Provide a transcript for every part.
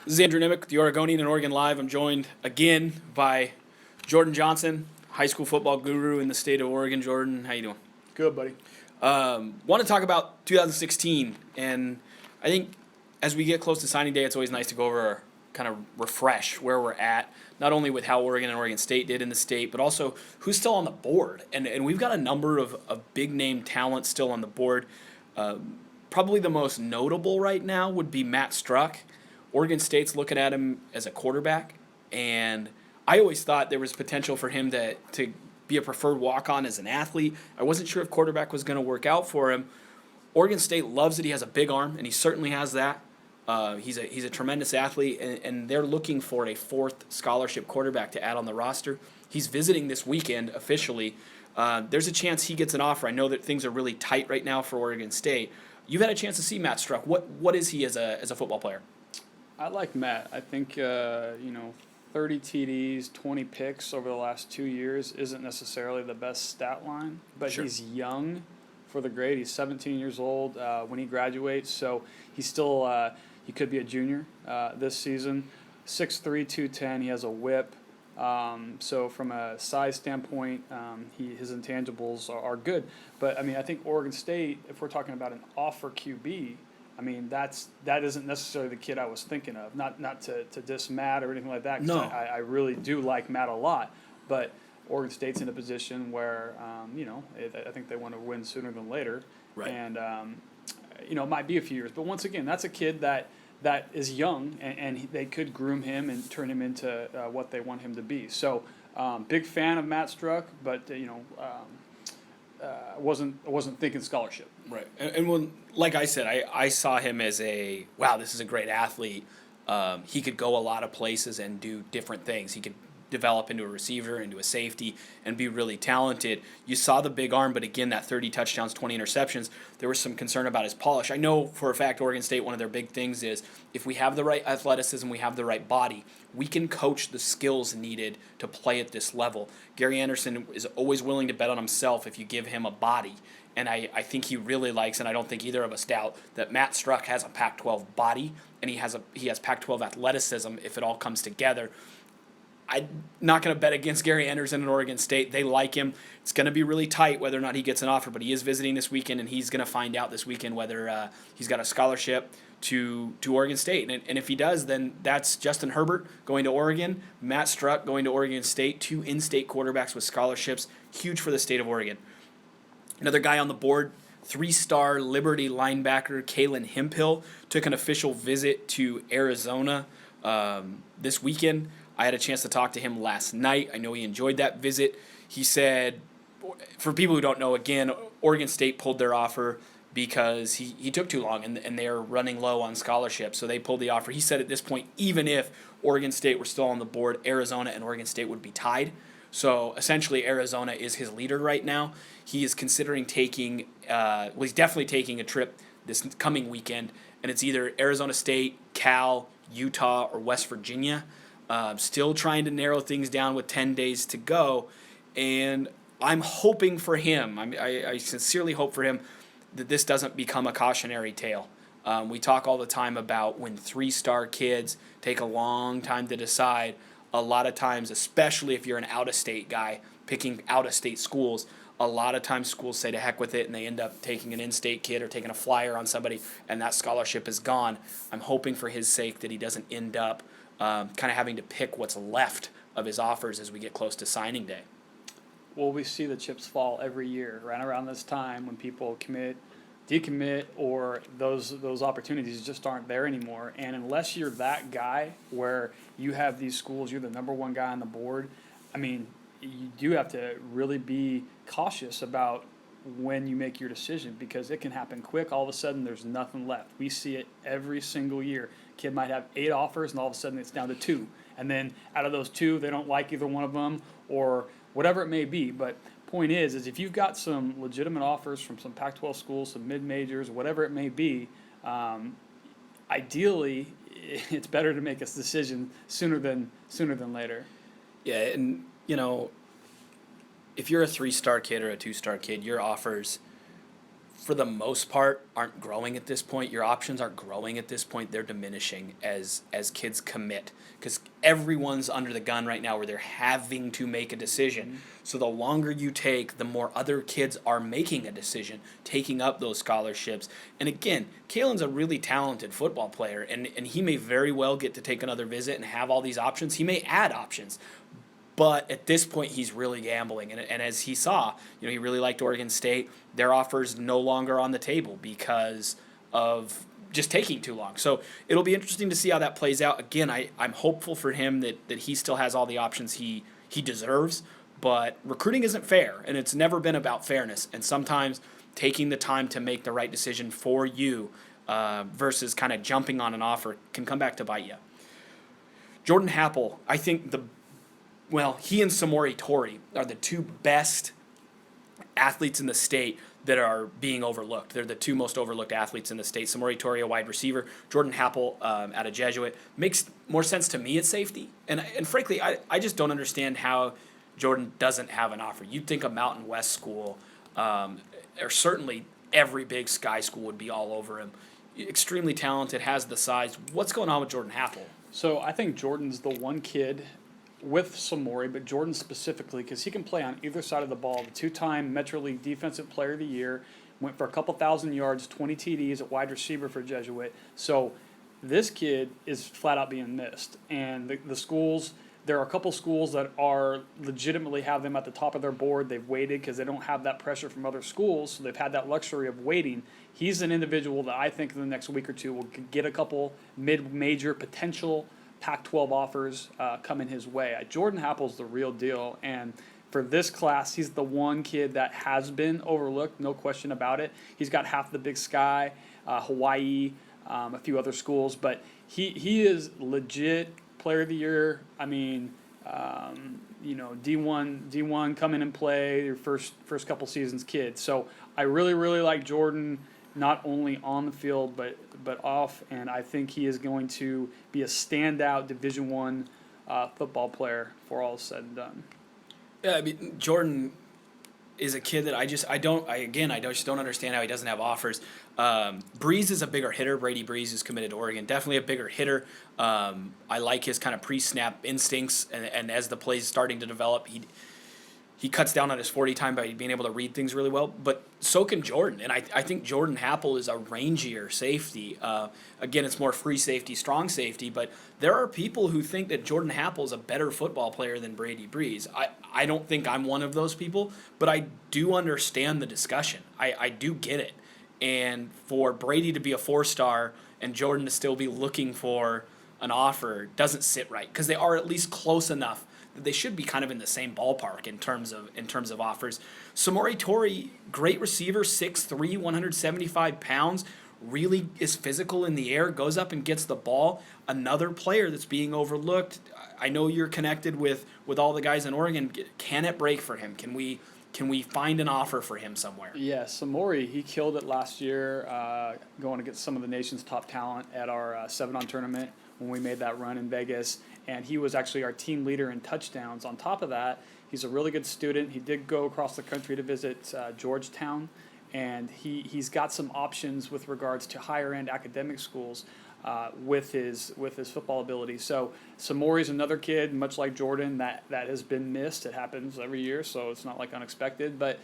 This is Andrew Nemec, the Oregonian and Oregon Live. I'm joined again by Jordan Johnson, high school football guru in the state of Oregon. Jordan, how you doing? Good, buddy. Want to talk about 2016, and I think as we get close to signing day, it's always nice to go over, kind of refresh where we're at, not only with how Oregon and Oregon State did in the state, but also who's still on the board. And we've got a number of big-name talent still on the board. Probably the most notable right now would be Matt Struck. Oregon State's looking at him as a quarterback, and I always thought there was potential for him to be a preferred walk-on as an athlete. I wasn't sure if quarterback was going to work out for him. Oregon State loves that he has a big arm, and he certainly has that. He's a tremendous athlete, and they're looking for a fourth scholarship quarterback to add on the roster. He's visiting this weekend officially. There's a chance he gets an offer. I know that things are really tight right now for Oregon State. You've had a chance to see Matt Struck. What is he as a football player? I like Matt. I think 30 TDs, 20 picks over the last 2 years isn't necessarily the best stat line, but Sure. He's young for the grade. He's 17 years old when he graduates, so he's still he could be a junior this season. 6'3", 210. He has a whip. So from a size standpoint, his intangibles are good. But I mean, I think Oregon State, if we're talking about an offer QB, I mean that isn't necessarily the kid I was thinking of. Not to diss Matt or anything like that. 'Cause No. I really do like Matt a lot, but Oregon State's in a position where I think they want to win sooner than later, Right. And it might be a few years. But once again, that's a kid that is young, and they could groom him and turn him into what they want him to be. So, big fan of Matt Struck, but wasn't thinking scholarship. Right. And when, like I said, I saw him as this is a great athlete. He could go a lot of places and do different things. He could develop into a receiver, into a safety, and be really talented. You saw the big arm, but again, that 30 touchdowns, 20 interceptions, there was some concern about his polish. I know for a fact Oregon State, one of their big things is if we have the right athleticism, we have the right body, we can coach the skills needed to play at this level. Gary Anderson is always willing to bet on himself if you give him a body. And I think he really likes, and I don't think either of us doubt, that Matt Struck has a Pac-12 body, and he has Pac-12 athleticism if it all comes together. I'm not going to bet against Gary Anderson and Oregon State. They like him. It's going to be really tight whether or not he gets an offer, but he is visiting this weekend, and he's going to find out this weekend whether he's got a scholarship to Oregon State. And if he does, then that's Justin Herbert going to Oregon, Matt Struck going to Oregon State, 2 in-state quarterbacks with scholarships, huge for the state of Oregon. Another guy on the board, 3-star Liberty linebacker Kalen Hemphill, took an official visit to Arizona this weekend. I had a chance to talk to him last night. I know he enjoyed that visit. He said, for people who don't know, again, Oregon State pulled their offer because he took too long and they're running low on scholarships, so they pulled the offer. He said at this point, even if Oregon State were still on the board, Arizona and Oregon State would be tied. So essentially Arizona is his leader right now. He is considering taking, he's definitely taking a trip this coming weekend, and it's either Arizona State, Cal, Utah, or West Virginia. Still trying to narrow things down with 10 days to go, and I'm hoping for him. I sincerely hope for him that this doesn't become a cautionary tale. We talk all the time about when 3-star kids take a long time to decide. A lot of times, especially if you're an out-of-state guy picking out-of-state schools, a lot of times schools say to heck with it, and they end up taking an in-state kid or taking a flyer on somebody, and that scholarship is gone. I'm hoping for his sake that he doesn't end up kind of having to pick what's left of his offers as we get close to signing day. Well, we see the chips fall every year right around this time when people commit, decommit, or those opportunities just aren't there anymore. And unless you're that guy where you have these schools, you're the number one guy on the board, I mean, you do have to really be cautious about when you make your decision, because it can happen quick. All of a sudden, there's nothing left. We see it every single year. Kid might have 8 offers, and all of a sudden it's down to 2. And then out of those 2, they don't like either one of them or whatever it may be. But point is if you've got some legitimate offers from some Pac-12 schools, some mid-majors, whatever it may be, ideally it's better to make a decision sooner than later. Yeah, and if you're a 3-star kid or a 2-star kid, your offers for the most part, aren't growing at this point. Your options aren't growing at this point. They're diminishing as kids commit, because everyone's under the gun right now where they're having to make a decision. So the longer you take, the more other kids are making a decision, taking up those scholarships. And again, Kalen's a really talented football player, and he may very well get to take another visit and have all these options. He may add options. But at this point, he's really gambling. And as he saw, he really liked Oregon State. Their offer's no longer on the table because of just taking too long. So it'll be interesting to see how that plays out. Again, I'm hopeful for him that he still has all the options he deserves. But recruiting isn't fair, and it's never been about fairness. And sometimes taking the time to make the right decision for you versus kind of jumping on an offer can come back to bite you. Jordan Happel, I think he and Samori Torrey are the two best athletes in the state that are being overlooked. They're the two most overlooked athletes in the state. Samori Torrey, a wide receiver. Jordan Happel out of Jesuit. Makes more sense to me at safety. And frankly, I just don't understand how Jordan doesn't have an offer. You'd think a Mountain West school, or certainly every Big Sky school would be all over him. Extremely talented, has the size. What's going on with Jordan Happel? So I think Jordan's the one kid with Samori, but Jordan specifically, because he can play on either side of the ball. The two-time Metro League Defensive Player of the Year, went for a couple thousand yards, 20 TDs at wide receiver for Jesuit. So this kid is flat out being missed. And the schools, there are a couple schools that are legitimately have them at the top of their board. They've waited because they don't have that pressure from other schools, so they've had that luxury of waiting. He's an individual that I think in the next week or two will get a couple mid-major potential Pac-12 offers coming his way. Jordan Happel's the real deal, and for this class, he's the one kid that has been overlooked, no question about it. He's got half the Big Sky, Hawaii, a few other schools, but he is legit Player of the Year. I mean, D1 come in and play your first couple seasons kid. So I really like Jordan, not only on the field but off, and I think he is going to be a standout Division I football player for all said and done. Yeah, I mean, Jordan is a kid that I just don't understand how he doesn't have offers. Breeze is a bigger hitter. Brady Breeze is committed to Oregon. Definitely a bigger hitter. I like his kind of pre-snap instincts, and as the play's starting to develop, he cuts down on his 40 time by being able to read things really well, but so can Jordan. And I think Jordan Happel is a rangier safety. Again, it's more free safety, strong safety, but there are people who think that Jordan Happel is a better football player than Brady Breeze. I don't think I'm one of those people, but I do understand the discussion. I do get it. And for Brady to be a 4-star and Jordan to still be looking for an offer doesn't sit right, because they are at least close enough. They should be kind of in the same ballpark in terms of offers. Samori Torrey, great receiver, 6'3", 175 pounds, really is physical in the air, goes up and gets the ball. Another player that's being overlooked. I know you're connected with all the guys in Oregon. Can it break for him? Can we find an offer for him somewhere? Yeah, Samori, he killed it last year, going against some of the nation's top talent at our 7-on tournament when we made that run in Vegas. And he was actually our team leader in touchdowns. On top of that, he's a really good student. He did go across the country to visit Georgetown, and he's got some options with regards to higher-end academic schools with his football ability. So Samori's another kid, much like Jordan, that has been missed. It happens every year, so it's not like unexpected. But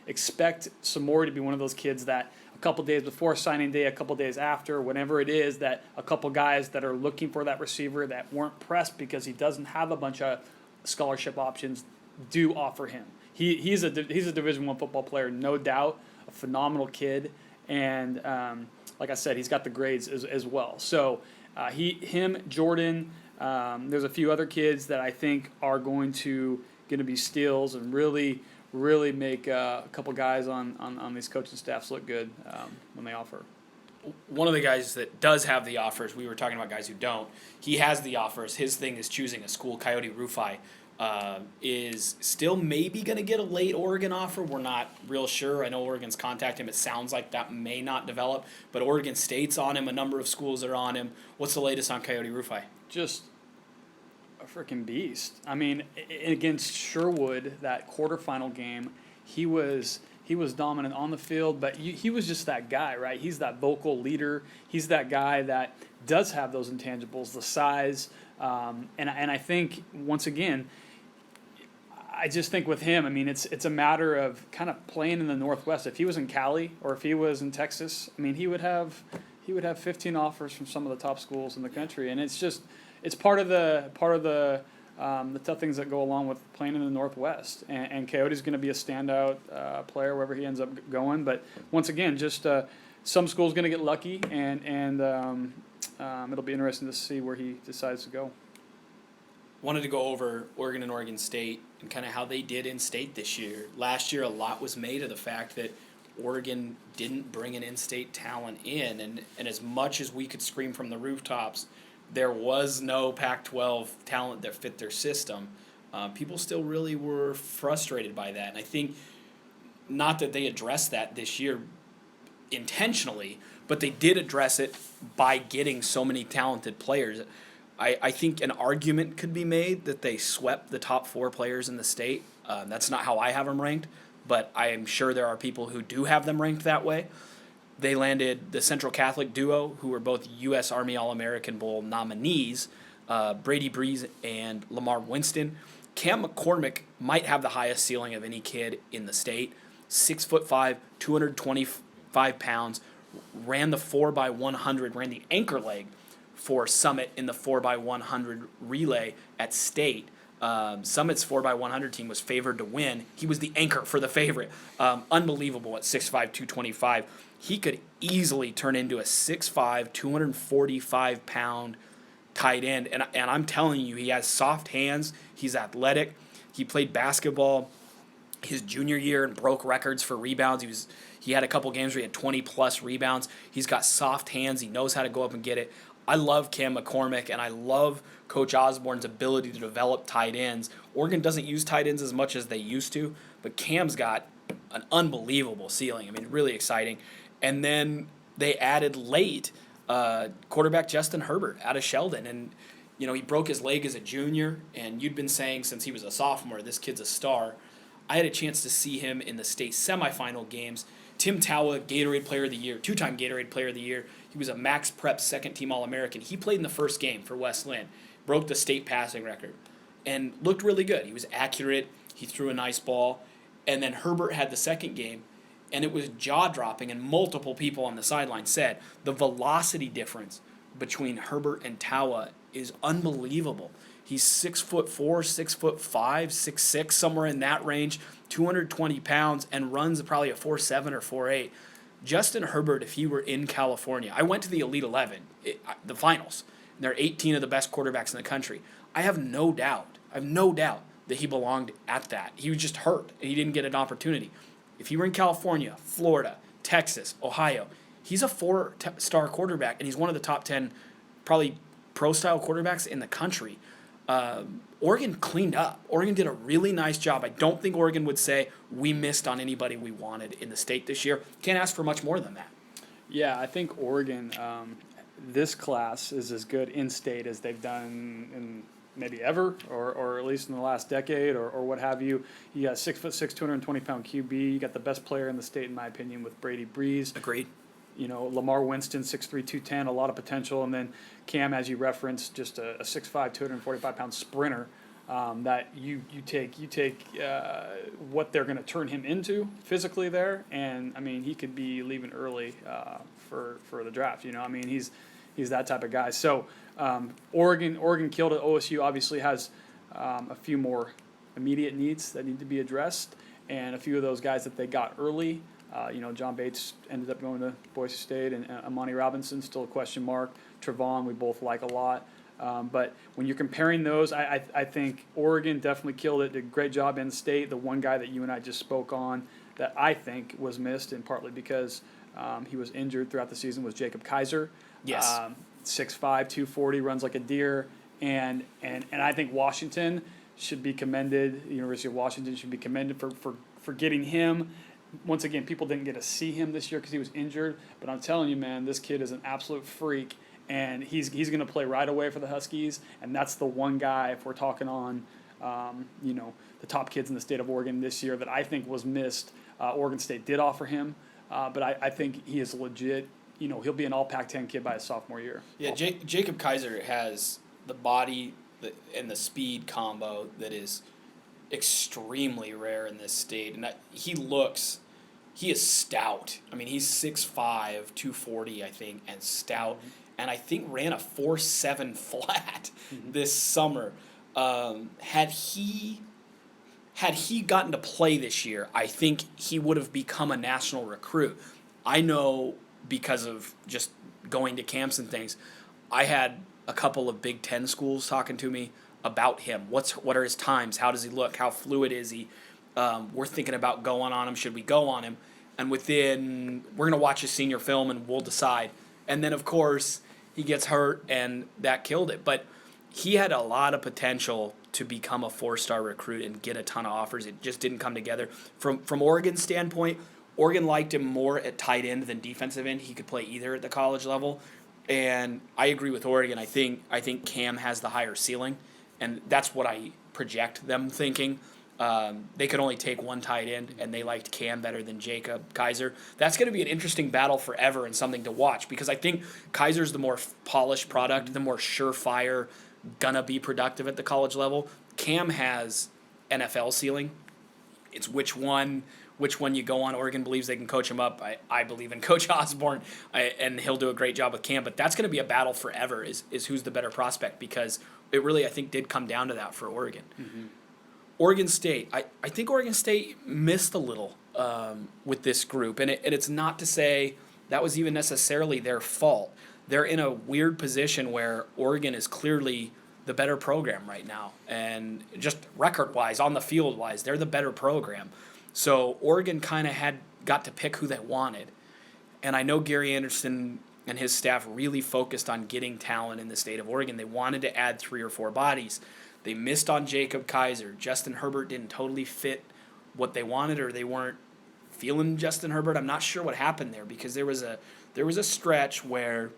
expect Samori to be one of those kids that a couple days before signing day, a couple days after, whenever it is, that a couple guys that are looking for that receiver that weren't pressed because he doesn't have a bunch of scholarship options do offer him. He's a Division I football player, no doubt, a phenomenal kid, and like I said, he's got the grades as well. So Jordan, there's a few other kids that I think are going to be steals and really make a couple guys on these coaching staffs look good when they offer. One of the guys that does have the offers, we were talking about guys who don't, he has the offers. His thing is choosing a school. Coyote Rufai is still maybe going to get a late Oregon offer. We're not real sure. I know Oregon's contacted him. It sounds like that may not develop, but Oregon State's on him. A number of schools are on him. What's the latest on Coyote Rufai? Just a freaking beast. I mean, against Sherwood, that quarterfinal game, he he was dominant on the field, but he was just that guy, right? He's that vocal leader. He's that guy that does have those intangibles, the size, and I think once again, I just think with him, I mean, it's a matter of kind of playing in the Northwest. If he was in Cali or if he was in Texas, I mean, he would have 15 offers from some of the top schools in the country, and it's part of the tough things that go along with playing in the Northwest. And Coyote's going to be a standout player wherever he ends up going. But once again, just some school's going to get lucky, and it'll be interesting to see where he decides to go. Wanted to go over Oregon and Oregon State and kind of how they did in state this year. Last year, a lot was made of the fact that Oregon didn't bring an in-state talent in, and as much as we could scream from the rooftops, there was no Pac-12 talent that fit their system. People still really were frustrated by that, and I think not that they addressed that this year intentionally, but they did address it by getting so many talented players. I think an argument could be made that they swept the top 4 players in the state. That's not how I have them ranked, but I am sure there are people who do have them ranked that way. They landed the Central Catholic duo, who were both U.S. Army All-American Bowl nominees, Brady Breeze and Lamar Winston. Cam McCormick might have the highest ceiling of any kid in the state. 6'5", 225 pounds, ran the 4x100, ran the anchor leg for Summit in the 4x100 relay at state. Summit's 4x100 team was favored to win. He was the anchor for the favorite. Unbelievable at 6'5", 225. He could easily turn into a 6'5", 245-pound tight end. And I'm telling you, he has soft hands. He's athletic. He played basketball his junior year and broke records for rebounds. He had a couple games where he had 20-plus rebounds. He's got soft hands. He knows how to go up and get it. I love Cam McCormick, and I love Coach Osborne's ability to develop tight ends. Oregon doesn't use tight ends as much as they used to, but Cam's got an unbelievable ceiling. I mean, really exciting. And then they added late quarterback Justin Herbert out of Sheldon. And, you know, he broke his leg as a junior, and you'd been saying since he was a sophomore, this kid's a star. I had a chance to see him in the state semifinal games. Tim Tawa, Gatorade Player of the Year, 2-time Gatorade Player of the Year. He was a Max Prep second-team All-American. He played in the first game for West Linn, broke the state passing record, and looked really good. He was accurate. He threw a nice ball. And then Herbert had the second game, and it was jaw-dropping, and multiple people on the sideline said the velocity difference between Herbert and Tawa is unbelievable. He's 6'4", 6'5", 6'6", somewhere in that range, 220 pounds, and runs probably a 4.7 or 4.8. Justin Herbert, if he were in California, I went to the Elite 11, the finals. And there are 18 of the best quarterbacks in the country. I have no doubt that he belonged at that. He was just hurt, and he didn't get an opportunity. If he were in California, Florida, Texas, Ohio, he's a 4-star quarterback, and he's one of the top 10 probably pro-style quarterbacks in the country. Oregon cleaned up. Oregon did a really nice job. I don't think Oregon would say we missed on anybody we wanted in the state this year. Can't ask for much more than that. Yeah, I think Oregon, this class is as good in-state as they've done in maybe ever, or at least in the last decade, or what have you. You got 6'6", 220-pound QB. You got the best player in the state, in my opinion, with Brady Breeze. Agreed. You know, Lamar Winston, 6'3", 210, a lot of potential. And then Cam, as you referenced, just a 6'5", 245-pound sprinter that you take what they're going to turn him into physically there. And, I mean, he could be leaving early for the draft. You know, I mean, he's that type of guy. So Oregon killed it. OSU obviously has a few more immediate needs that need to be addressed. And a few of those guys that they got early, you know, John Bates ended up going to Boise State, and Amani Robinson, still a question mark. Trevon, we both like a lot. But when you're comparing those, I think Oregon definitely killed it, did a great job in state. The one guy that you and I just spoke on that I think was missed, and partly because he was injured throughout the season, was Jacob Kaiser. Yes. 6'5", 240, runs like a deer. And I think Washington should be commended. The University of Washington should be commended for getting him. Once again, people didn't get to see him this year because he was injured. But I'm telling you, man, this kid is an absolute freak. And he's going to play right away for the Huskies. And that's the one guy, if we're talking on, you know, the top kids in the state of Oregon this year, that I think was missed Oregon State did offer him, but I think he is legit. He'll be an all Pac-10 kid by his sophomore year. Yeah, Jacob Kaiser has the body and the speed combo that is extremely rare in this state. And he is stout. I mean, he's 6'5", 240, I think, and stout. And I think ran a 4.7 flat this summer. Had he gotten to play this year, I think he would have become a national recruit. I know because of just going to camps and things, I had a couple of Big Ten schools talking to me about him. What are his times? How does he look? How fluid is he? We're thinking about going on him. Should we go on him? And we're going to watch his senior film and we'll decide. And then, of course, he gets hurt and that killed it. But he had a lot of potential to become a 4-star recruit and get a ton of offers. It just didn't come together. From Oregon's standpoint, Oregon liked him more at tight end than defensive end. He could play either at the college level. And I agree with Oregon. I think Cam has the higher ceiling, and that's what I project them thinking. They could only take one tight end, and they liked Cam better than Jacob Kaiser. That's going to be an interesting battle forever and something to watch, because I think Kaiser's the more polished product, the more surefire, gonna be productive at the college level. Cam has NFL ceiling. It's which one you go on. Oregon believes they can coach him up. I believe in Coach Osborne, and he'll do a great job with Cam. But that's going to be a battle forever, is who's the better prospect, because it really, I think, did come down to that for Oregon. Mm-hmm. Oregon State, I think Oregon State missed a little with this group. And it's not to say that was even necessarily their fault. They're in a weird position where Oregon is clearly the better program right now. And just record-wise, on the field-wise, they're the better program. So Oregon kind of got to pick who they wanted. And I know Gary Anderson and his staff really focused on getting talent in the state of Oregon. They wanted to add 3 or 4 bodies. They missed on Jacob Kaiser. Justin Herbert didn't totally fit what they wanted, or they weren't feeling Justin Herbert. I'm not sure what happened there, because there was a stretch where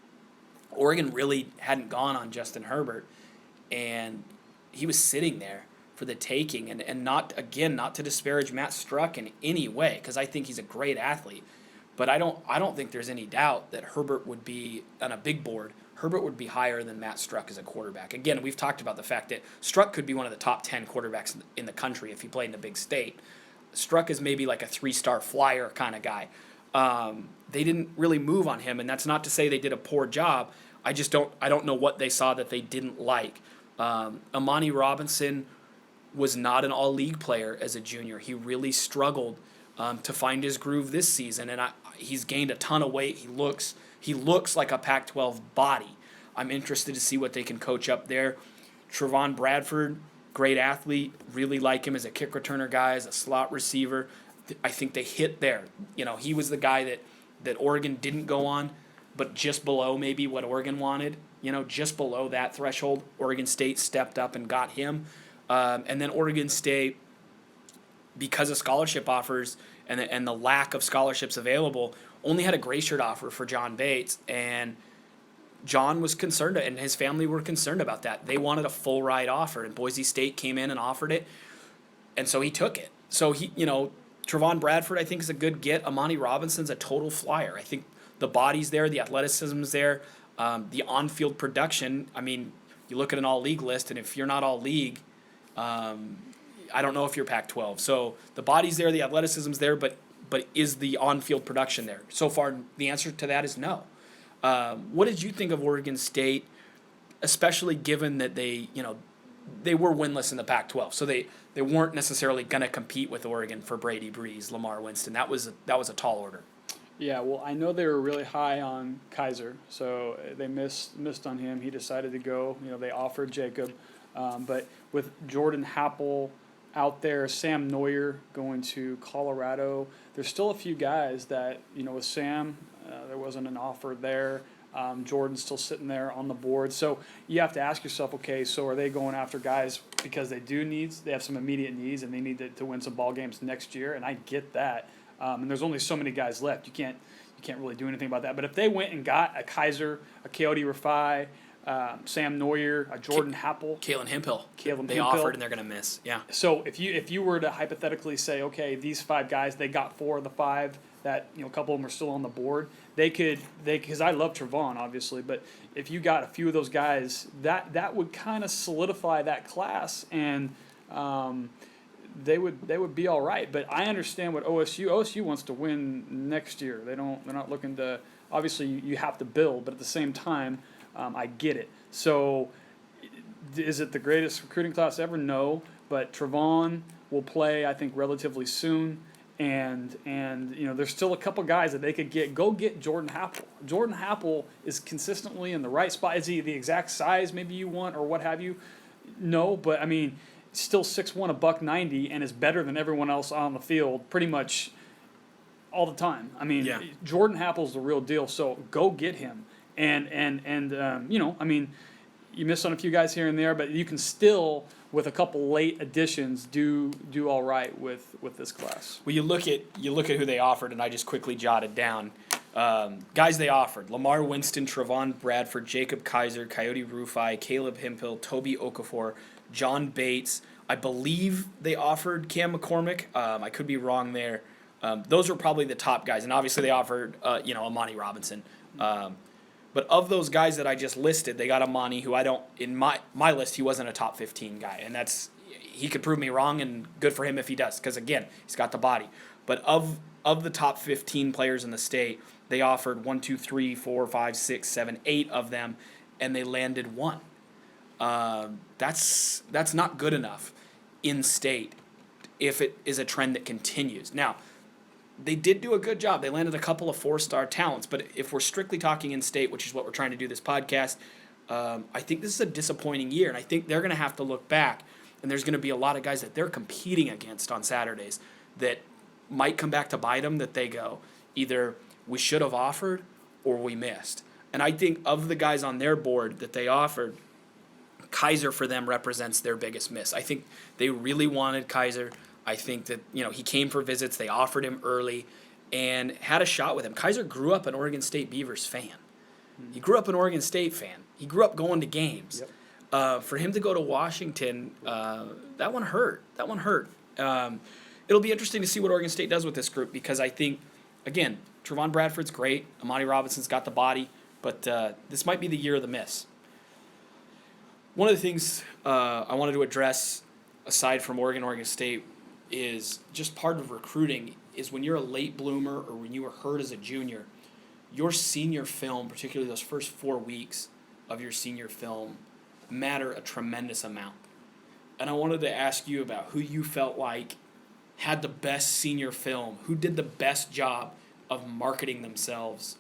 Oregon really hadn't gone on Justin Herbert, and he was sitting there for the taking. And not to disparage Matt Struck in any way, because I think he's a great athlete, but I don't think there's any doubt that Herbert would be on a big board. Herbert would be higher than Matt Struck as a quarterback. Again, we've talked about the fact that Struck could be one of the top 10 quarterbacks in the country if he played in a big state. Struck is maybe like a 3-star flyer kind of guy. They didn't really move on him, and that's not to say they did a poor job. I don't know what they saw that they didn't like. Amani Robinson was not an all-league player as a junior. He really struggled to find his groove this season, and he's gained a ton of weight. He looks like a Pac-12 body. I'm interested to see what they can coach up there. Trevon Bradford, great athlete. Really like him as a kick returner guy, as a slot receiver. I think they hit there. He was the guy that Oregon didn't go on, but just below maybe what Oregon wanted. Just below that threshold, Oregon State stepped up and got him. And then Oregon State, because of scholarship offers and the lack of scholarships available, only had a gray shirt offer for John Bates, and John was concerned, and his family were concerned about that. They wanted a full ride offer, and Boise State came in and offered it, and so he took it. So Trevon Bradford, I think, is a good get. Amani Robinson's a total flyer. I think the body's there, the athleticism's there, the on-field production. I mean, you look at an all-league list, and if you're not all-league, I don't know if you're Pac-12. So the body's there, the athleticism's there, but is the on-field production there? So far, the answer to that is no. What did you think of Oregon State, especially given that they were winless in the Pac-12, so they weren't necessarily going to compete with Oregon for Brady Breeze, Lamar Winston. That was a tall order. Yeah, well, I know they were really high on Kaiser, so they missed on him. He decided to go. They offered Jacob, but with Jordan Happel out there, Sam Neuer going to Colorado, there's still a few guys that, with Sam, there wasn't an offer there. Jordan's still sitting there on the board. So you have to ask yourself, okay, so are they going after guys because they have some immediate needs and they need to win some ball games next year? And I get that. And there's only so many guys left. You can't really do anything about that. But if they went and got a Kaiser, a Coyote Rafai, Sam Neuer, Jordan Happel, Kalen Hemphill. Caleb They Hemphill. offered and they're going to miss. Yeah. So if you were to hypothetically say, okay, these 5 guys, they got 4 of the 5 that, a couple of them are still on the board, because I love Trevon obviously, but if you got a few of those guys, that would kind of solidify that class, and they would be all right. But I understand what OSU wants to win next year. They're not looking to, obviously you have to build, but at the same time, I get it. So is it the greatest recruiting class ever? No, but Trevon will play, I think, relatively soon. And there's still a couple guys that they could get. Go get Jordan Happel. Jordan Happel is consistently in the right spot. Is he the exact size maybe you want or what have you? No, but I mean, still 6'1", $190, and is better than everyone else on the field pretty much all the time. I mean, Yeah. Jordan Happel's the real deal. So go get him. And I mean, you miss on a few guys here and there, but you can still, with a couple late additions, do all right with this class. Well, you look at who they offered, and I just quickly jotted down guys they offered: Lamar Winston, Trevon Bradford, Jacob Kaiser, Coyote Rufai, Caleb Hemphill, Toby Okafor, John Bates. I believe they offered Cam McCormick. I could be wrong there. Those were probably the top guys, and obviously they offered Amani Robinson. But of those guys that I just listed, they got Amani, who I don't, in my list, he wasn't a top 15 guy. And he could prove me wrong, and good for him if he does, because again, he's got the body. But of the top 15 players in the state, they offered 1, 2, 3, 4, 5, 6, 7, 8 of them, and they landed 1. That's not good enough in state if it is a trend that continues. Now, they did do a good job. They landed a couple of 4-star talents, but if we're strictly talking in state, which is what we're trying to do this podcast, I think this is a disappointing year, and I think they're going to have to look back, and there's going to be a lot of guys that they're competing against on Saturdays that might come back to bite them, that they go, either we should have offered or we missed. And I think of the guys on their board that they offered, Kaiser for them represents their biggest miss. I think they really wanted Kaiser. I think that, he came for visits. They offered him early and had a shot with him. Kaiser grew up an Oregon State Beavers fan. He grew up an Oregon State fan. He grew up going to games. Yep. For him to go to Washington, that one hurt. It'll be interesting to see what Oregon State does with this group, because I think, again, Trevon Bradford's great. Amani Robinson's got the body, but this might be the year of the miss. One of the things I wanted to address, aside from Oregon State, is just part of recruiting is when you're a late bloomer or when you were hurt as a junior, your senior film, particularly those first 4 weeks of your senior film, matter a tremendous amount. And I wanted to ask you about who you felt like had the best senior film, who did the best job of marketing themselves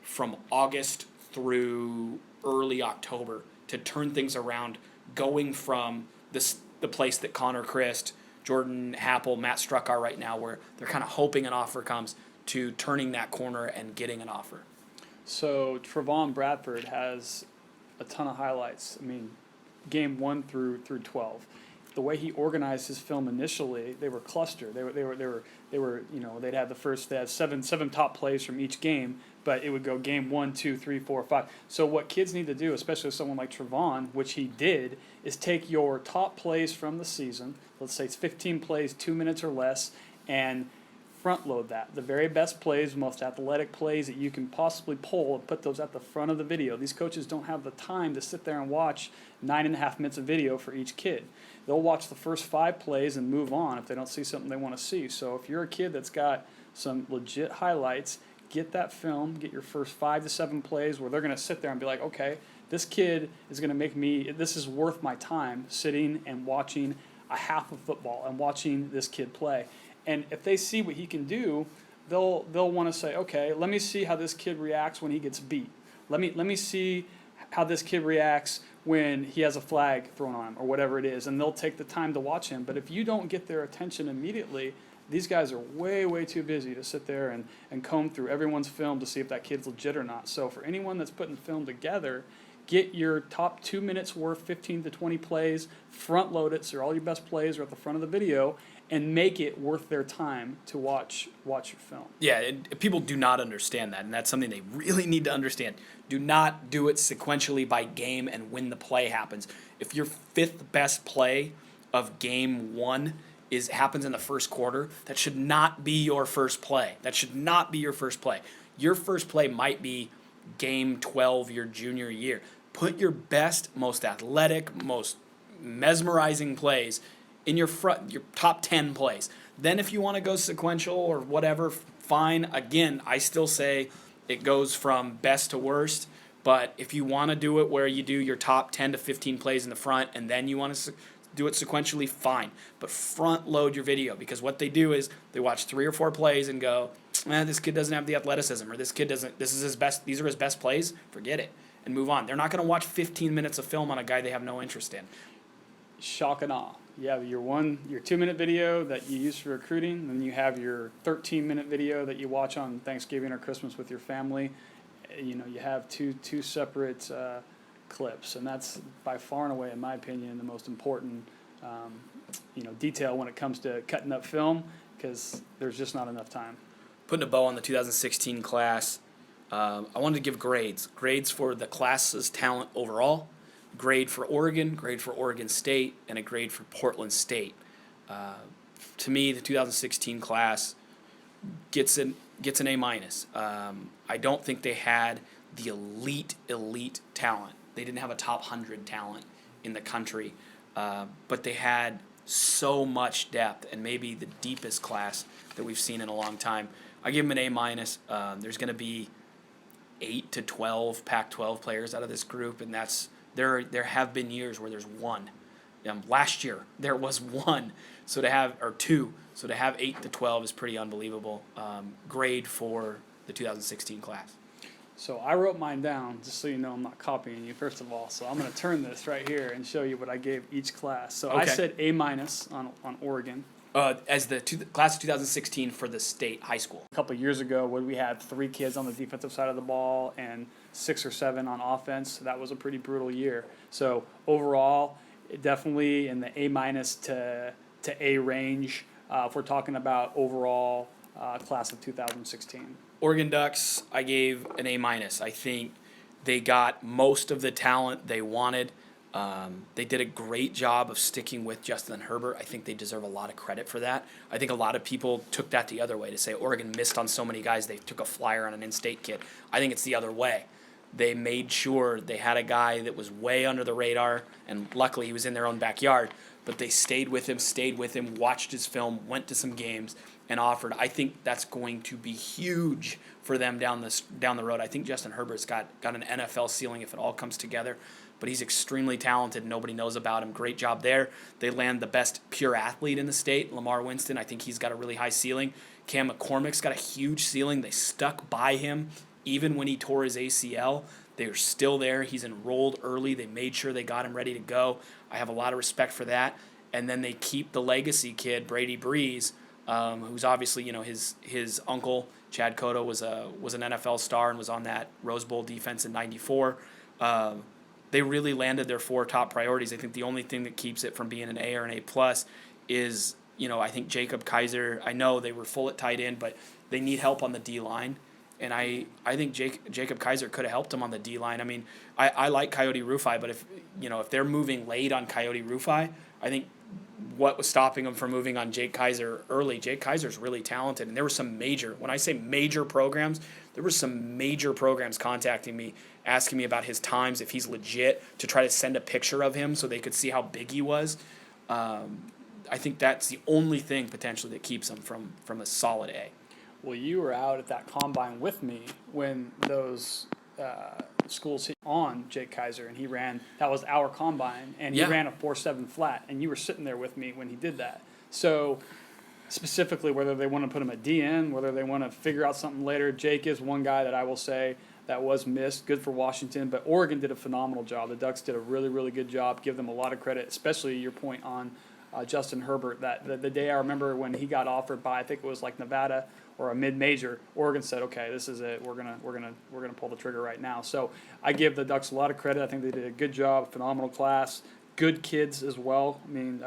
from August through early October to turn things around, going from the place that Connor Christ, Jordan Happel, Matt Struck are right now, where they're kind of hoping an offer comes, to turning that corner and getting an offer. So Trevon Bradford has a ton of highlights. I mean, game 1 through 12. The way he organized his film initially, they were clustered. They'd have 7 top plays from each game, but it would go game 1, 2, 3, 4, 5. So what kids need to do, especially someone like Trevon, which he did, is take your top plays from the season. Let's say it's 15 plays, 2 minutes or less, and front load that. The very best plays, most athletic plays that you can possibly pull, and put those at the front of the video. These coaches don't have the time to sit there and watch 9.5 minutes of video for each kid. They'll watch the first 5 plays and move on if they don't see something they want to see. So if you're a kid that's got some legit highlights, get that film, get your first 5 to 7 plays where they're going to sit there and be like, okay, this kid is going to make me, this is worth my time sitting and watching a half of football and watching this kid play. And if they see what he can do, they'll want to say, okay, let me see how this kid reacts when he gets beat. Let me see how this kid reacts when he has a flag thrown on him or whatever it is, and they'll take the time to watch him. But if you don't get their attention immediately, these guys are way, way too busy to sit there and comb through everyone's film to see if that kid's legit or not. So for anyone that's putting film together, get your top 2 minutes worth, 15 to 20 plays, front load it so all your best plays are at the front of the video, and make it worth their time to watch your film. Yeah, and people do not understand that, and that's something they really need to understand. Do not do it sequentially by game and when the play happens. If your fifth best play of game one happens in the first quarter, that should not be your first play. That should not be your first play. Your first play might be game 12 your junior year. Put your best, most athletic, most mesmerizing plays in your top 10 plays. Then if you want to go sequential or whatever, fine. Again, I still say it goes from best to worst. But if you want to do it where you do your top 10 to 15 plays in the front and then you want to do it sequentially, fine. But front load your video, because what they do is they watch 3 or 4 plays and go, this kid doesn't have the athleticism, or this kid doesn't, this is his best, these are his best plays, forget it, and move on. They're not going to watch 15 minutes of film on a guy they have no interest in. Shock and awe. You have your 2-minute video that you use for recruiting, then you have your 13-minute video that you watch on Thanksgiving or Christmas with your family. You have two separate clips, and that's by far and away, in my opinion, the most important detail when it comes to cutting up film, because there's just not enough time. Putting a bow on the 2016 class, I wanted to give grades for the class's talent overall, grade for Oregon State, and a grade for Portland State. To me, the 2016 class gets an A minus. I don't think they had the elite talent. They didn't have a top 100 talent in the country, but they had so much depth, and maybe the deepest class that we've seen in a long time. I give them an A minus. There's going to be 8 to 12 Pac-12 players out of this group, and there have been years where there's one. Last year there was one, so to have 2, so to have 8 to 12 is pretty unbelievable. Grade for the 2016 class. So I wrote mine down, just so you know I'm not copying you, first of all. So I'm going to turn this right here and show you what I gave each class. So Okay. I said A minus on Oregon. As the class of 2016 for the state high school. A couple of years ago, when we had 3 kids on the defensive side of the ball and 6 or 7 on offense, that was a pretty brutal year. So overall, definitely in the A minus to A range if we're talking about overall class of 2016. Oregon Ducks, I gave an A minus. I think they got most of the talent they wanted. They did a great job of sticking with Justin Herbert. I think they deserve a lot of credit for that. I think a lot of people took that the other way to say Oregon missed on so many guys, they took a flyer on an in-state kid. I think it's the other way. They made sure they had a guy that was way under the radar, and luckily he was in their own backyard, but they stayed with him, watched his film, went to some games, and offered. I think that's going to be huge for them down the road. I think Justin Herbert's got an NFL ceiling if it all comes together, but he's extremely talented. Nobody knows about him. Great job there. They land the best pure athlete in the state, Lamar Winston. I think he's got a really high ceiling. Cam McCormick's got a huge ceiling. They stuck by him even when he tore his ACL. They are still there. He's enrolled early. They made sure they got him ready to go. I have a lot of respect for that. And then they keep the legacy kid, Brady Breeze, who's obviously, his uncle, Chad Cotto, was an NFL star and was on that Rose Bowl defense in '94. They really landed their 4 top priorities. I think the only thing that keeps it from being an A or an A plus is, I think Jacob Kaiser. I know they were full at tight end, but they need help on the D line. And I think Jacob Kaiser could have helped him on the D line. I mean, I like Coyote Rufai, but if they're moving late on Coyote Rufai, I think what was stopping them from moving on Jake Kaiser early. Jake Kaiser's really talented, and there were some when I say major programs, there were some major programs contacting me, asking me about his times, if he's legit, to try to send a picture of him so they could see how big he was. I think that's the only thing potentially that keeps him from a solid A. Well, you were out at that combine with me when those schools hit on Jake Kaiser, and that was our combine, and he ran a 4.7 flat, and you were sitting there with me when he did that. So specifically, whether they want to put him at DN, whether they want to figure out something later, Jake is one guy that I will say that was missed. Good for Washington, but Oregon did a phenomenal job. The Ducks did a really, really good job. Give them a lot of credit, especially your point on Justin Herbert. That the day I remember when he got offered by, I think it was like Nevada or a mid-major, Oregon said, "Okay, this is it. We're gonna pull the trigger right now." So I give the Ducks a lot of credit. I think they did a good job, phenomenal class, good kids as well. I mean,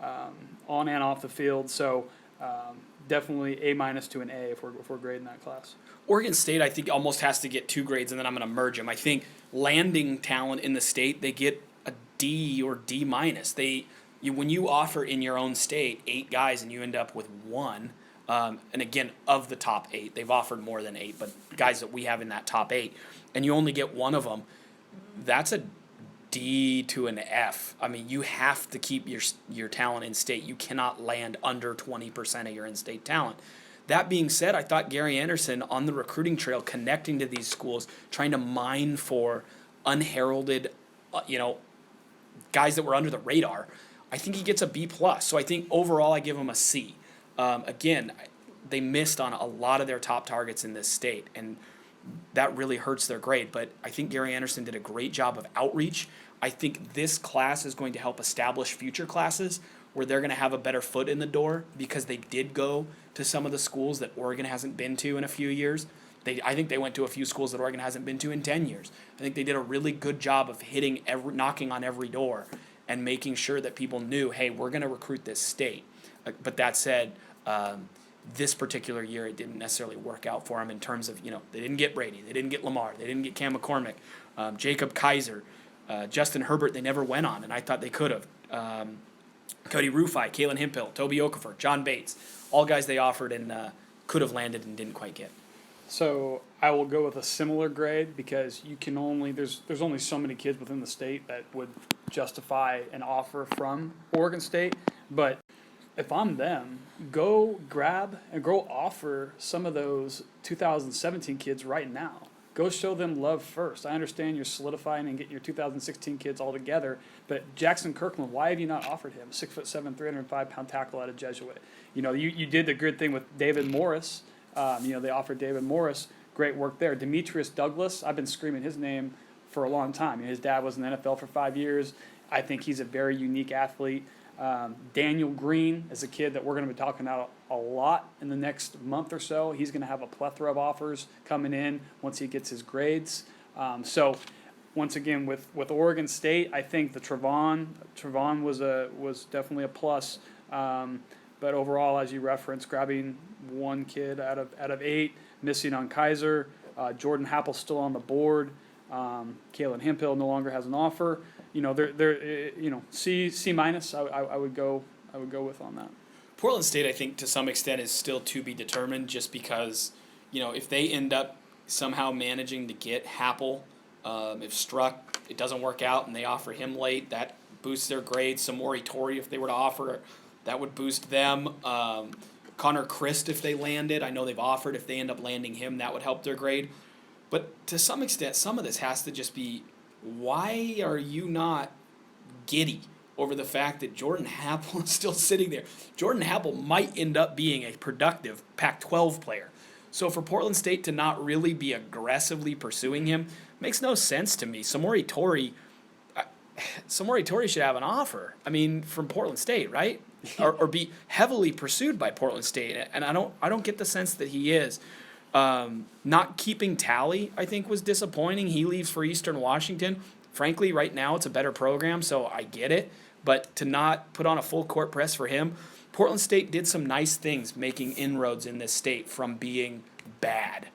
on and off the field. So definitely A- to an A if we're grading that class. Oregon State, I think, almost has to get 2 grades, and then I'm going to merge them. I think landing talent in the state, they get a D or D minus. When you offer in your own state 8 guys and you end up with 1, and again, of the top 8, they've offered more than 8, but guys that we have in that top 8, and you only get 1 of them, that's a D to an F. I mean, you have to keep your talent in state. You cannot land under 20% of your in-state talent. That being said, I thought Gary Anderson on the recruiting trail, connecting to these schools, trying to mine for unheralded, guys that were under the radar, I think he gets a B plus. So I think overall I give him a C. Again, they missed on a lot of their top targets in this state, and that really hurts their grade. But I think Gary Anderson did a great job of outreach. I think this class is going to help establish future classes where they're going to have a better foot in the door because they did go to some of the schools that Oregon hasn't been to in a few years. I think they went to a few schools that Oregon hasn't been to in 10 years. I think they did a really good job of knocking on every door and making sure that people knew, hey, we're going to recruit this state. But that said, this particular year it didn't necessarily work out for them in terms of, they didn't get Brady, they didn't get Lamar, they didn't get Cam McCormick, Jacob Kaiser, Justin Herbert they never went on, and I thought they could have. Cody Rufai, Kalen Hemphill, Toby Okafor, John Bates, all guys they offered and could have landed and didn't quite get. So I will go with a similar grade because there's only so many kids within the state that would justify an offer from Oregon State. But if I'm them, go grab and go offer some of those 2017 kids right now. Go show them love first. I understand you're solidifying and getting your 2016 kids all together, but Jackson Kirkland, why have you not offered him? 6'7", 305-pound tackle out of Jesuit. You did the good thing with David Morris. They offered David Morris. Great work there. Demetrius Douglas, I've been screaming his name for a long time. His dad was in the NFL for 5 years. I think he's a very unique athlete. Daniel Green is a kid that we're going to be talking about a lot in the next month or so. He's going to have a plethora of offers coming in once he gets his grades. So once again, with Oregon State, I think the Trevon was definitely a plus. But overall, as you referenced, grabbing 1 kid out of 8, missing on Kaiser, Jordan Happel's still on the board. Kalen Hemphill no longer has an offer. C minus. I would go with on that. Portland State, I think, to some extent, is still to be determined, just because, if they end up somehow managing to get Happel, if Struck it doesn't work out and they offer him late, that boosts their grade. Samori Torrey, if they were to offer, that would boost them. Connor Christ, if they landed, I know they've offered. If they end up landing him, that would help their grade. But to some extent, some of this has to just be, why are you not giddy over the fact that Jordan Happel is still sitting there? Jordan Happel might end up being a productive Pac-12 player. So for Portland State to not really be aggressively pursuing him makes no sense to me. Samori Torrey should have an offer, from Portland State, right? or be heavily pursued by Portland State. And I don't get the sense that he is. Not keeping tally, I think, was disappointing. He leaves for Eastern Washington. Frankly, right now it's a better program, so I get it. But to not put on a full court press for him, Portland State did some nice things making inroads in this state from being bad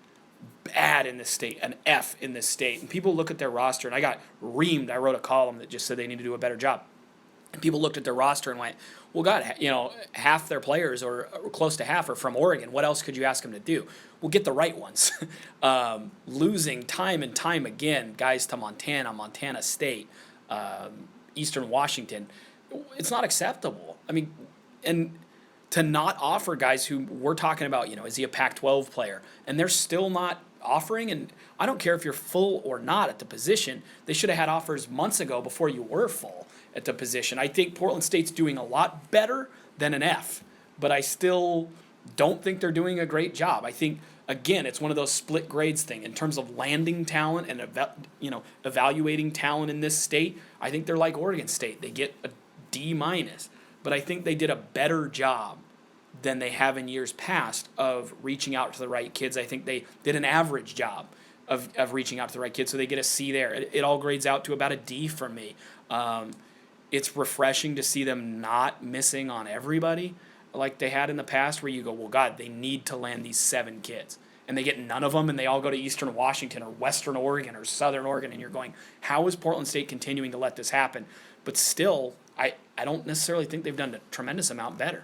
in this state, an F in this state. And people look at their roster, and I got reamed. I wrote a column that just said they need to do a better job. And people looked at their roster and went, well, God, half their players or close to half are from Oregon. What else could you ask them to do? Well, get the right ones. Losing time and time again, guys to Montana State, Eastern Washington, it's not acceptable. And to not offer guys who we're talking about, is he a Pac-12 player? And they're still not offering, and I don't care if you're full or not at the position. They should have had offers months ago before you were full at the position. I think Portland State's doing a lot better than an F, but I still don't think they're doing a great job. I think, again, it's one of those split grades thing in terms of landing talent and evaluating talent in this state. I think they're like Oregon State. They get a D minus, but I think they did a better job than they have in years past of reaching out to the right kids. I think they did an average job of reaching out to the right kids, so they get a C there. It all grades out to about a D for me. it's refreshing to see them not missing on everybody like they had in the past, where you go, well, God, they need to land these 7 kids. And they get none of them, and they all go to Eastern Washington or Western Oregon or Southern Oregon, and you're going, how is Portland State continuing to let this happen? But still, I don't necessarily think they've done a tremendous amount better.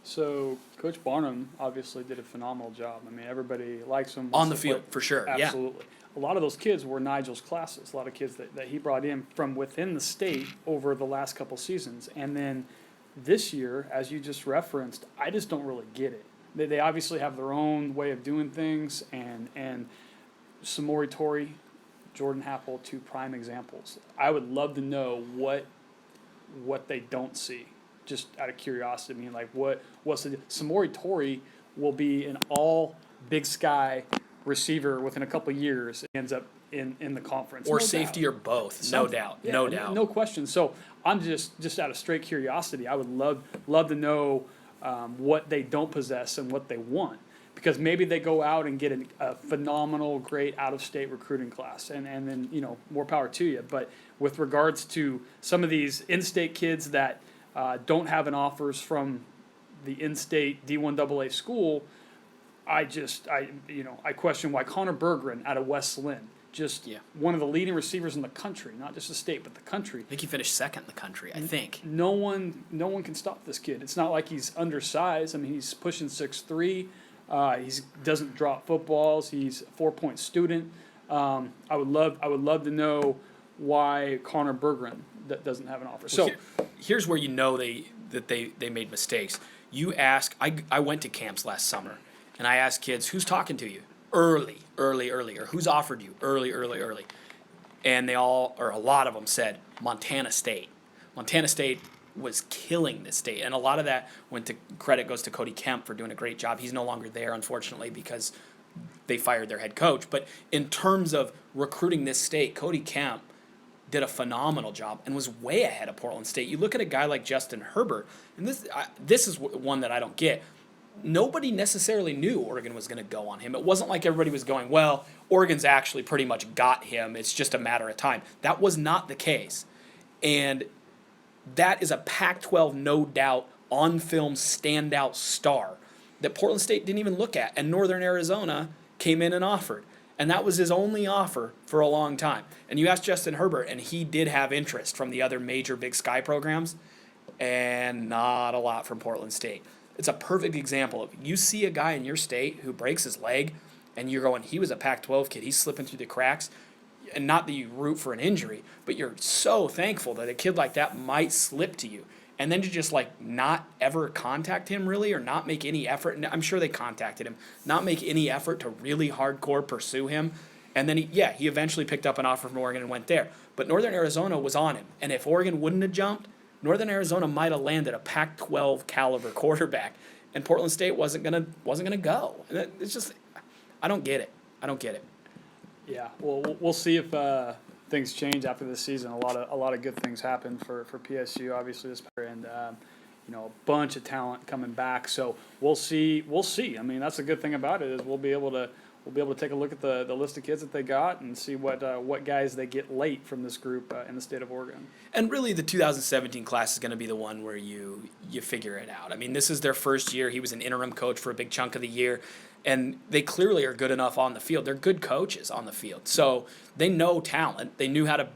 So Coach Barnum obviously did a phenomenal job. I mean, everybody likes him. On the field, for sure, yeah. Absolutely. A lot of those kids were Nigel's classes, a lot of kids that he brought in from within the state over the last couple seasons. And then this year, as you just referenced, I just don't really get it. They obviously have their own way of doing things, and Samori Torrey, Jordan Happel, 2 prime examples. I would love to know what they don't see, just out of curiosity. I mean, like, what's the Samori Torrey will be an all Big Sky receiver within a couple of years. Ends up in the conference, or no safety, doubt. or both. Some- No doubt. yeah, No doubt. no question. So I'm just out of straight curiosity. I would love to know what they don't possess and what they want, because maybe they go out and get a phenomenal, great out-of-state recruiting class, and then, you know, more power to you. But with regards to some of these in-state kids that don't have an offers from the in-state D1AA school, I question why Connor Berggren out of West Lynn, one of the leading receivers in the country, not just the state, but the country. I think he finished 2nd in the country, I think. No one can stop this kid. It's not like he's undersized. I mean, he's pushing 6'3". He doesn't drop footballs. He's a 4-point student. I would love to know why Connor Berggren doesn't have an offer. So here's where you know they made mistakes. You ask, I went to camps last summer, and I asked kids, who's talking to you? Early, or who's offered you? Early. And they all, or a lot of them, said Montana State. Montana State was killing this state, and a lot of that credit goes to Cody Kemp for doing a great job. He's no longer there, unfortunately, because they fired their head coach. But in terms of recruiting this state, Cody Kemp did a phenomenal job and was way ahead of Portland State. You look at a guy like Justin Herbert, and this is one that I don't get. Nobody necessarily knew Oregon was going to go on him. It wasn't like everybody was going, well, Oregon's actually pretty much got him. It's just a matter of time. That was not the case. And that is a Pac-12, no doubt, on-film standout star that Portland State didn't even look at. And Northern Arizona came in and offered. And that was his only offer for a long time. And you asked Justin Herbert, and he did have interest from the other major Big Sky programs, and not a lot from Portland State. It's a perfect example of, you see a guy in your state who breaks his leg, and you're going, he was a Pac-12 kid, he's slipping through the cracks. And not that you root for an injury, but you're so thankful that a kid like that might slip to you. And then to just like not ever contact him really, or not make any effort. And I'm sure they contacted him, not make any effort to really hardcore pursue him. And then he eventually picked up an offer from Oregon and went there. But Northern Arizona was on him. And if Oregon wouldn't have jumped, Northern Arizona might have landed a Pac-12 caliber quarterback, and Portland State wasn't gonna go. And it's just, I don't get it. yeah, well, we'll see if things change after this season. A lot of good things happen for PSU, obviously this year, and a bunch of talent coming back. So we'll see. I mean, that's the good thing about it, is we'll be able to take a look at the list of kids that they got and see what guys they get late from this group in the state of Oregon. And really, the 2017 class is going to be the one where you figure it out. I mean, this is their first year. He was an interim coach for a big chunk of the year, and they clearly are good enough on the field. They're good coaches on the field. So they know talent. They knew how to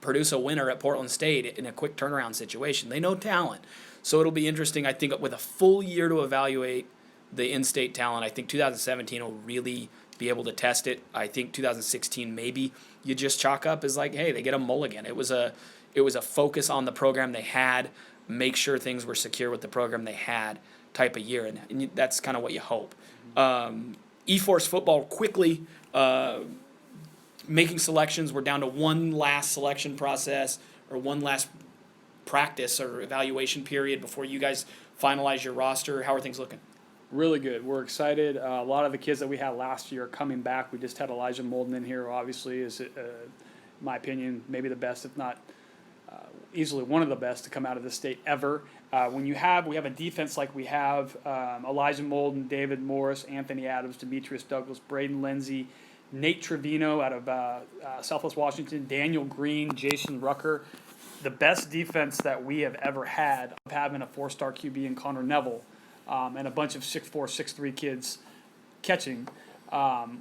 produce a winner at Portland State in a quick turnaround situation. They know talent. So it'll be interesting, I think, with a full year to evaluate the in-state talent. I think 2017 will really be able to test it. I think 2016 maybe you just chalk up as like, hey, they get a mulligan. It was a focus on the program they had, make sure things were secure with the program they had type of year, and that's kind of what you hope. E-Force football quickly making selections. We're down to one last selection process, or one last practice or evaluation period before you guys finalize your roster. How are things looking? Really good. We're excited. A lot of the kids that we had last year are coming back. We just had Elijah Molden in here, who obviously is, in my opinion, maybe the best, if not easily one of the best to come out of the state ever. We have a defense like we have Elijah Molden, David Morris, Anthony Adams, Demetrius Douglas, Braden Lindsay, Nate Trevino out of Southwest Washington, Daniel Green, Jason Rucker. the best defense that we have ever had, of having a 4-star QB in Connor Neville, and a bunch of 6'4", 6'3" kids catching.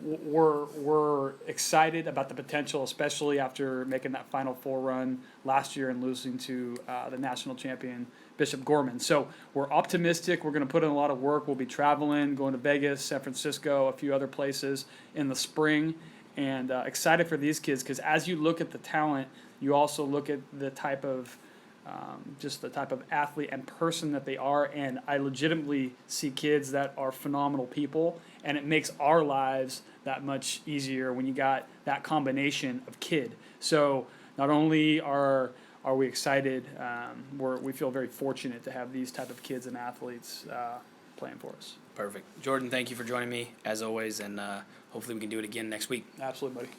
We're excited about the potential, especially after making that Final Four run last year and losing to the national champion Bishop Gorman. So we're optimistic. We're going to put in a lot of work. We'll be traveling, going to Vegas, San Francisco, a few other places in the spring, and excited for these kids, because as you look at the talent, you also look at the type of just the type of athlete and person that they are, and I legitimately see kids that are phenomenal people, and it makes our lives that much easier when you got that combination of kid. So not only are we excited, we feel very fortunate to have these type of kids and athletes playing for us. Perfect. Jordan, thank you for joining me, as always, and hopefully we can do it again next week. Absolutely, buddy.